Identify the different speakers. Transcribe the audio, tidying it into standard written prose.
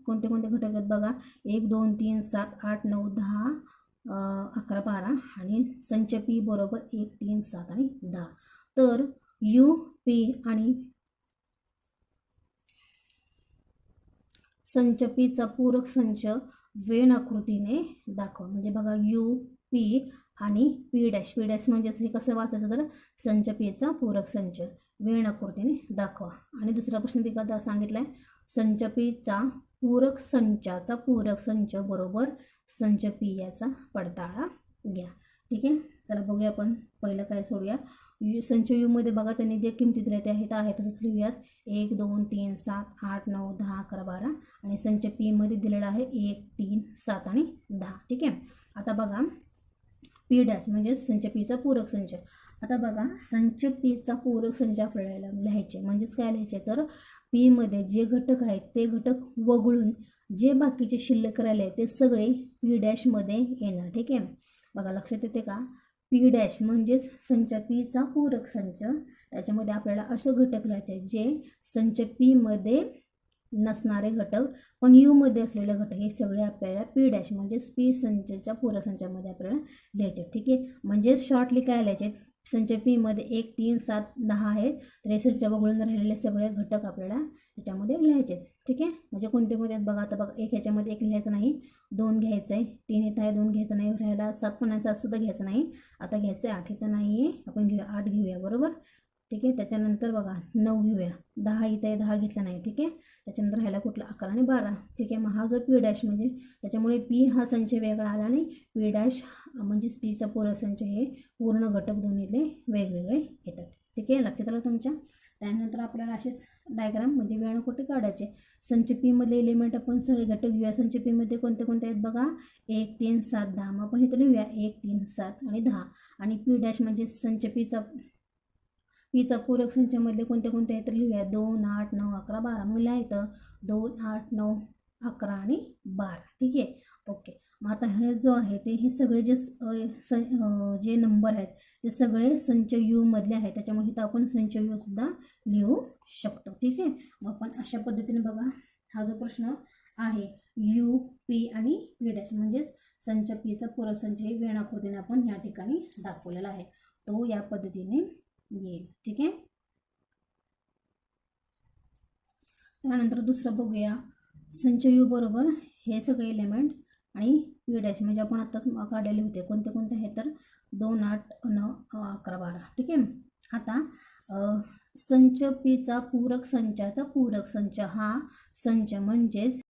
Speaker 1: कोणते कोणते घटक आहेत बघा, 1 2 3 7 8 9 10 11 12 आणि संच पी बरोबर 1 3 7 आणि 10. तर यू पी आणि संच पीचा पूरक संच वेन आकृतीने दाखवा. म्हणजे बघा यू पी आणि पी डॅश, पी डॅश म्हणजेच हे कसं वाचायचं तर संच पीचा पूरक संच वेन आकृतीने दाखवा. आणि दुसरा प्रश्न तिकडे सांगितलाय संच पीचा पूरक संच बरोबर संच पी याचा पडताळा घ्या. ठीक आहे, चला बघूया आपण पहिलं काय सोडूया. संच यू मध्ये बघा त्यांनी जे किमती दिल्या त्या आहेत तसंच लिहूयात. 1 2 3 7 8 9 10 11 12 आणि संच पी मध्ये दिलेला आहे 1 3 7 आणि 10. ठीक आहे, आता बघा पी डॅश म्हणजे संच पीचा पूरक संच. आता बघा संच पीचा पूरक संच आपल्याला लिहायचे म्हणजेच काय लिहायचे तर पी मध्ये जे घटक आहेत ते घटक वगळून जे बाकीचे शिल्लक राहिले ते सगळे पी डॅश मध्ये येणार. ठीक आहे, बघा लक्षात येते का, पी डॅश म्हणजेच संच पीचा पूरक संच. त्याच्यामध्ये आपल्याला असे घटक लिहायचे जे संच पी मध्ये नसणारे घटक पण यू मध्ये असलेले घटक हे सगळे आपल्याला पी डॅश म्हणजेच पी संचच्या पूरक संचामध्ये आपल्याला लिहायचे. ठीक आहे, म्हणजे शॉर्टली काय लिहायचे संच पी मध्ये 1 3 7 10 आहेत तर हे संच वगळून राहिलेले सगळे घटक आपल्याला याच्यामध्ये लिहायचे. ठीक आहे, म्हणजे कोणते कोणते आहेत बघा. आता बघा एक ह्याच्यामध्ये 1 लिहायचं नाही, 2 घ्यायचं आहे, 3 येत आहे 2 घ्यायचं नाही, राहायला 7 पण आहे 7 सुद्धा घ्यायचं नाही. आता घ्यायचं आहे 8 इथं नाही आहे आपण घेऊया 8 घेऊया बरोबर. ठीक आहे, त्याच्यानंतर बघा 9 घेऊया, 10 इथं आहे 10 घेतला नाही. ठीक आहे, त्याच्यानंतर राहायला कुठला 11 आणि 12. ठीक आहे, मग हा जो पी डॅश म्हणजे त्याच्यामुळे पी हा संच वेगळा आला आणि पी डॅश म्हणजेच पीचा पूरक संच हे पूर्ण घटक दोन्हीतले वेगवेगळे येतात. ठीक आहे, लक्षात आलं तुमच्या. त्यानंतर आपल्याला असेच डायग्राम म्हणजे वेळाकृती काढायचे. संच पी मधले एलिमेंट आपण सगळे घटक घेऊया. संच पी मध्ये कोणते कोणते आहेत बघा 1 3 7 10. मग आपण इथे लिहूया 1 3 7 आणि 10. आणि पी डॅश म्हणजे संच पीचा पूरक संचामधले कोणते कोणते आहेत तर लिहूया 2 8 9 11 12. मग लिहायचं 2 8 9 11 आणि 12. ठीक आहे, ओके. मग आता हे जो आहे ते हे सगळे जे नंबर आहेत ते सगळे संच यू मधले आहेत त्याच्यामुळे इथं आपण संच यू सुद्धा लिहू शकतो. ठीक आहे, मग आपण अशा पद्धतीने बघा हा जो प्रश्न आहे यू पी आणि पी डॅश म्हणजेच संच पीचा पूरक संच हे वेण आकृतीने आपण या ठिकाणी दाखवलेला आहे तो या पद्धतीने येईल. ठीक आहे, त्यानंतर दुसरं बघूया. संच यू बरोबर हे सगळे एलिमेंट आणि पी डॅश म्हणजे आपण आत्ताच काढलेले होते कोणते कोणते आहेत तर 2 8 9 11 12. ठीक आहे, आता संच पीचा पूरक संचाचा पूरक संच हा संच म्हणजेच